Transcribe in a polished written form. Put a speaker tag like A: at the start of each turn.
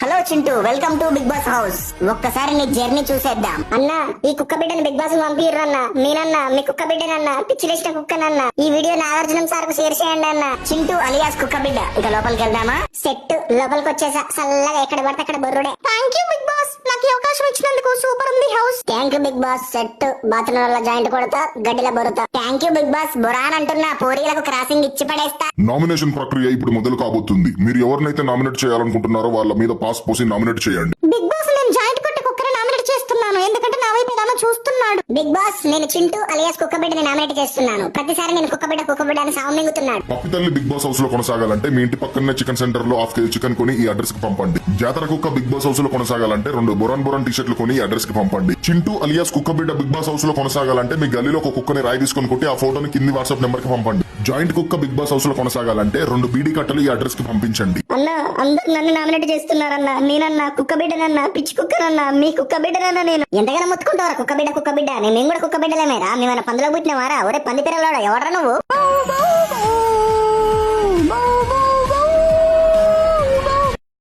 A: Hello Chintu, welcome to Bigg Boss house. ఒక్కసారి నీ journey చూసేద్దాం.
B: అన్నా, ఈ కుక్క బిడ్డని బిగ్ బాస్ పంపిర్రన్నా. నేనన్నా మీ కుక్క బిడ్డనన్నా, పిచ్చిలేసిన కుక్కనన్నా. ఈ వీడియో నాగార్జునం సార్ కు షేర్ చేయండి అన్న.
A: చింటూ అలియాస్ కుక్క బిడ్డ, ఇక లోపలికి వెళ్దామా?
B: సెట్ లోపలికి వచ్చేసా. చల్లగా ఎక్కడ పడితే అక్కడ బొర్రుడే. థ్యాంక్ యూ బిగ్ బాస్, నాకు ఈ అవకాశం ఇచ్చినందుకు. సూపర్ ఉంది house. Thank you big boss. Set bathroom వల్ల జాయింట్ కొడతా, గడ్డిలో బొరుతా.
A: Thank you big boss. బొరాన్ అంటున్నా, పోరీలకు క్రాసింగ్ ఇచ్చి పడేస్తా.
C: నామినేషన్ ప్రక్రియ ఇప్పుడు మొదలు కాబోతుంది. మీరు ఎవరినైతే నామినేట్ చేయాలనుకుంటున్నారో వాళ్ళ మీద పాస్ పోసి నామినేట్ చేయండి.
B: బిగ్ బాస్, నేను జాయింట్ కొట్టి కుక్కని నామినేట్ చేస్తున్నాను, ఎందుకంటే నా వైపు ఏదైనా చూస్తున్నాడు.
A: బిగ్ బాస్, నేను చింటూ అలియాస్ కుక్క బిడ్డని నామినేట్ చేస్తున్నాను. ప్రతిసారి నేను కుక్క బిడ్డ అని సాగు మింగుతున్నాడు.
C: పప్పి తల్లి బిగ్ బాస్ హౌస్ లో కొనసాగాలంటే మీ ఇంటి పక్కనే చికెన్ సెంటర్ లో హాఫ్ కేజీ చికెన్ కొని ఈ అడ్రస్ కి పంపండి. జాతర కుక్క బిగ్ బాస్ హౌస్ లో కొనసాగాలంటే 2 బొరాన్ టీ షర్ట్లు కొని ఈ అడ్రస్ కి పంపండి. చింటూ అలియాస్ కుక్క బిడ్డ బిగ్ బాస్ హౌస్ లో కొనసాగాలంటే మీ గల్లీలో ఒక కుక్కని రాయి తీసుకొని కొట్టి ఆ ఫోటోని కింది వాట్సాప్ నెంబర్ కి పంపండి. జాయింట్ కుక్క బిగ్ బాస్ హౌస్ లో కొనసాగాలంటే 2 బీడీ కట్టలు ఈ అడ్రస్ కి పంపించండి.
B: అన్నా, అందరు నన్ను నామినేట్ చేస్తున్నారన్నా. నేనన్నా కుక్క బిడ్డనన్నా, పిచ్చి కుక్కనన్నా, మీ కుక్క బిడ్డనన్నా. నేను
A: ఎంతగానో మొత్తుకుంటారా కుక్క బిడ్డ? మేము కూడా కుక్క బిడ్డలేమేరా? మేమైనా పందులో పుట్టినవారా? ఒరే పంది పిల్లలోడా, ఎవడరా నువ్వు?